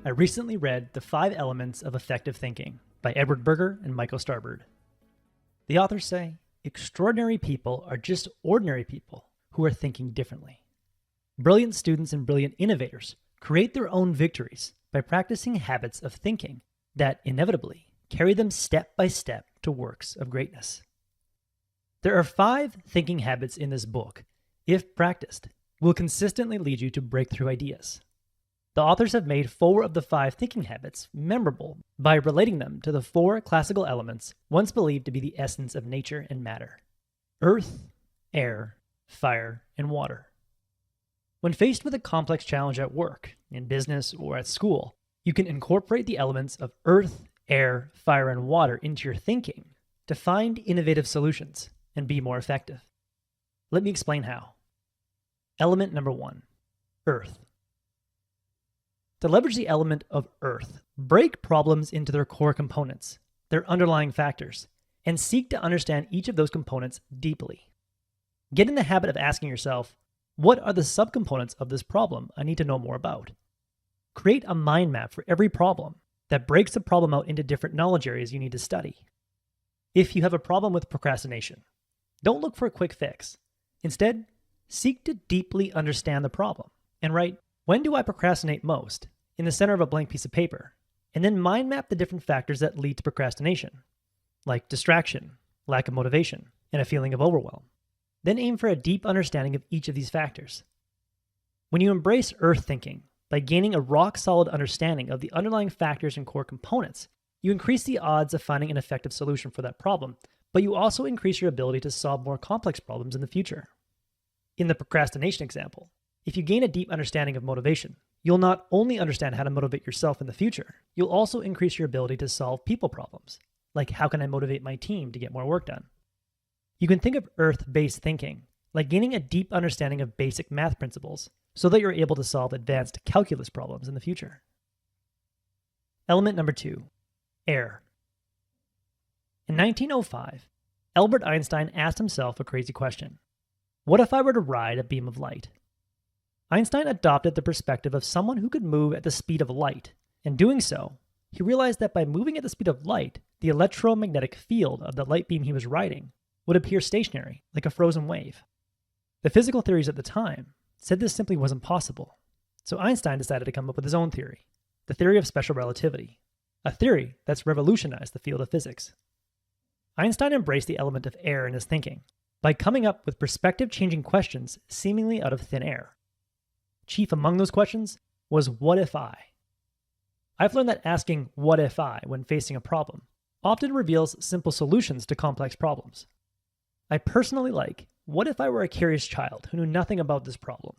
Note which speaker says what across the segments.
Speaker 1: I recently read The 5 Elements of Effective Thinking by Edward Berger and Michael Starbird. The authors say, extraordinary people are just ordinary people who are thinking differently. Brilliant students and brilliant innovators create their own victories by practicing habits of thinking that inevitably carry them step by step to works of greatness. There are 5 thinking habits in this book, if practiced, will consistently lead you to breakthrough ideas. The authors have made 4 of the 5 thinking habits memorable by relating them to the 4 classical elements once believed to be the essence of nature and matter: earth, air, fire, and water. When faced with a complex challenge at work, in business, or at school, you can incorporate the elements of earth, air, fire, and water into your thinking to find innovative solutions and be more effective. Let me explain how. Element number 1, earth. To leverage the element of earth, break problems into their core components, their underlying factors, and seek to understand each of those components deeply. Get in the habit of asking yourself, what are the subcomponents of this problem I need to know more about? Create a mind map for every problem that breaks the problem out into different knowledge areas you need to study. If you have a problem with procrastination, don't look for a quick fix. Instead, seek to deeply understand the problem and write, when do I procrastinate most, in the center of a blank piece of paper, and then mind map the different factors that lead to procrastination, like distraction, lack of motivation, and a feeling of overwhelm. Then aim for a deep understanding of each of these factors. When you embrace earth thinking by gaining a rock-solid understanding of the underlying factors and core components, you increase the odds of finding an effective solution for that problem, but you also increase your ability to solve more complex problems in the future. In the procrastination example, if you gain a deep understanding of motivation, you'll not only understand how to motivate yourself in the future, you'll also increase your ability to solve people problems, like how can I motivate my team to get more work done? You can think of earth-based thinking like gaining a deep understanding of basic math principles so that you're able to solve advanced calculus problems in the future. Element number 2, air. In 1905, Albert Einstein asked himself a crazy question. What if I were to ride a beam of light? Einstein adopted the perspective of someone who could move at the speed of light. In doing so, he realized that by moving at the speed of light, the electromagnetic field of the light beam he was riding would appear stationary, like a frozen wave. The physical theories at the time said this simply wasn't possible, so Einstein decided to come up with his own theory, the theory of special relativity, a theory that's revolutionized the field of physics. Einstein embraced the element of air in his thinking by coming up with perspective-changing questions seemingly out of thin air. Chief among those questions was, what if I? I've learned that asking what if I when facing a problem often reveals simple solutions to complex problems. I personally like, what if I were a curious child who knew nothing about this problem?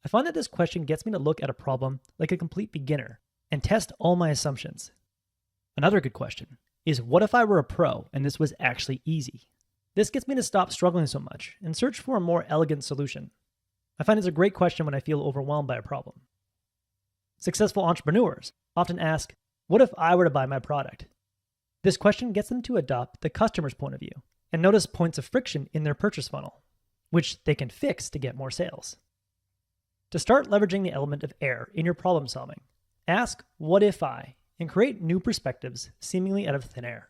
Speaker 1: I find that this question gets me to look at a problem like a complete beginner and test all my assumptions. Another good question is, what if I were a pro and this was actually easy? This gets me to stop struggling so much and search for a more elegant solution. I find it's a great question when I feel overwhelmed by a problem. Successful entrepreneurs often ask, what if I were to buy my product? This question gets them to adopt the customer's point of view and notice points of friction in their purchase funnel, which they can fix to get more sales. To start leveraging the element of air in your problem solving, ask, what if I, and create new perspectives seemingly out of thin air.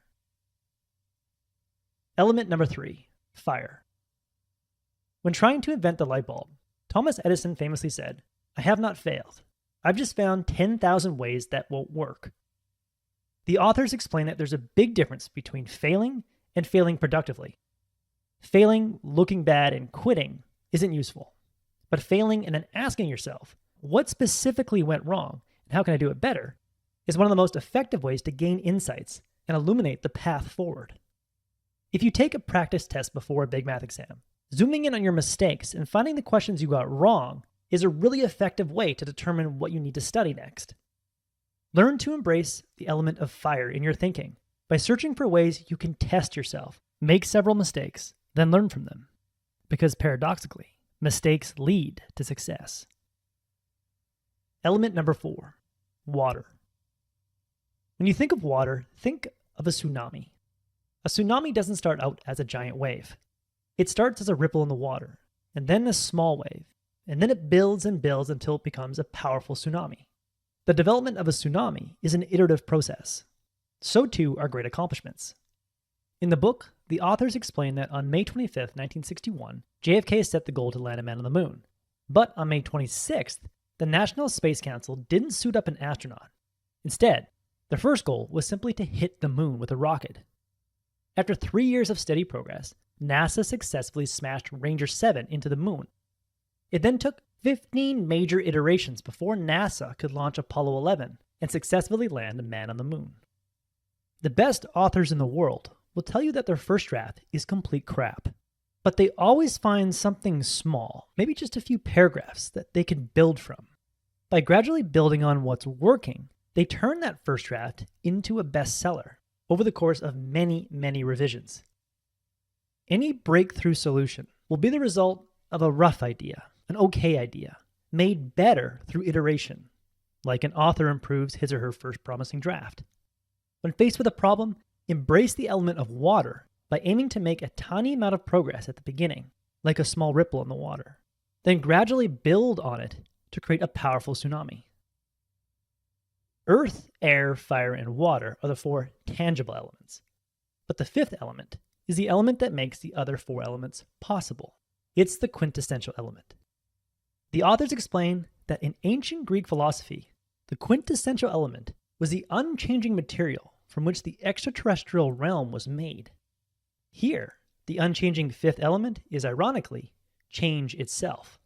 Speaker 1: Element number 3, fire. When trying to invent the light bulb, Thomas Edison famously said, I have not failed. I've just found 10,000 ways that won't work. The authors explain that there's a big difference between failing and failing productively. Failing, looking bad, and quitting isn't useful. But failing and then asking yourself, what specifically went wrong and how can I do it better, is one of the most effective ways to gain insights and illuminate the path forward. If you take a practice test before a big math exam, zooming in on your mistakes and finding the questions you got wrong is a really effective way to determine what you need to study next. Learn to embrace the element of fire in your thinking by searching for ways you can test yourself, make several mistakes, then learn from them. Because paradoxically, mistakes lead to success. Element number 4, water. When you think of water, think of a tsunami. A tsunami doesn't start out as a giant wave. It starts as a ripple in the water, and then a small wave, and then it builds and builds until it becomes a powerful tsunami. The development of a tsunami is an iterative process. So too are great accomplishments. In the book, the authors explain that on May 25th, 1961, JFK set the goal to land a man on the moon. But on May 26th, the National Space Council didn't suit up an astronaut. Instead, their first goal was simply to hit the moon with a rocket. After 3 years of steady progress, NASA successfully smashed Ranger 7 into the moon. It then took 15 major iterations before NASA could launch Apollo 11 and successfully land a man on the moon. The best authors in the world will tell you that their first draft is complete crap, but they always find something small, maybe just a few paragraphs that they can build from. By gradually building on what's working, they turn that first draft into a bestseller over the course of many, many revisions. Any breakthrough solution will be the result of a rough idea, an okay idea, made better through iteration, like an author improves his or her first promising draft. When faced with a problem, embrace the element of water by aiming to make a tiny amount of progress at the beginning, like a small ripple in the water. Then gradually build on it to create a powerful tsunami. Earth, air, fire, and water are the 4 tangible elements. But the 5th element is the element that makes the other 4 elements possible. It's the quintessential element. The authors explain that in ancient Greek philosophy, the quintessential element was the unchanging material from which the extraterrestrial realm was made. Here, the unchanging 5th element is, ironically, change itself.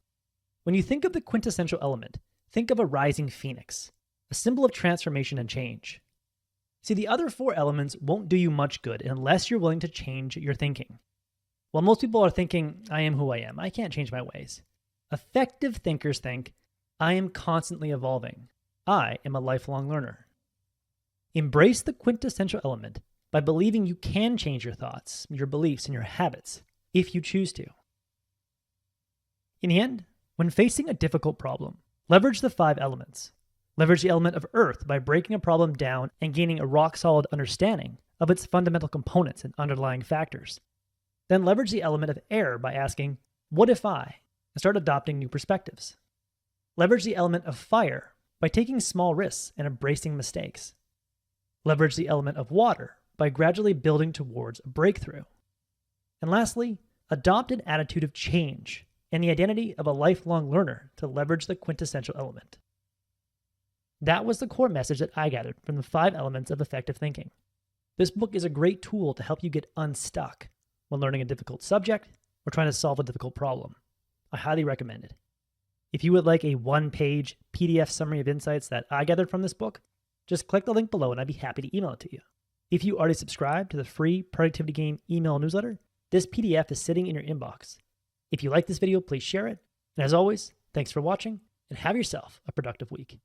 Speaker 1: When you think of the quintessential element, think of a rising phoenix, a symbol of transformation and change. See, the other 4 elements won't do you much good unless you're willing to change your thinking. While most people are thinking, I am who I am, I can't change my ways, effective thinkers think, I am constantly evolving. I am a lifelong learner. Embrace the quintessential element by believing you can change your thoughts, your beliefs, and your habits if you choose to. In the end, when facing a difficult problem, leverage the 5 elements. Leverage the element of earth by breaking a problem down and gaining a rock-solid understanding of its fundamental components and underlying factors. Then leverage the element of air by asking, what if I? And start adopting new perspectives. Leverage the element of fire by taking small risks and embracing mistakes. Leverage the element of water by gradually building towards a breakthrough. And lastly, adopt an attitude of change and the identity of a lifelong learner to leverage the quintessential element. That was the core message that I gathered from the 5 elements of effective thinking. This book is a great tool to help you get unstuck when learning a difficult subject or trying to solve a difficult problem. I highly recommend it. If you would like a 1-page PDF summary of insights that I gathered from this book, just click the link below and I'd be happy to email it to you. If you already subscribe to the free Productivity Game email newsletter, this PDF is sitting in your inbox. If you like this video, please share it. And as always, thanks for watching and have yourself a productive week.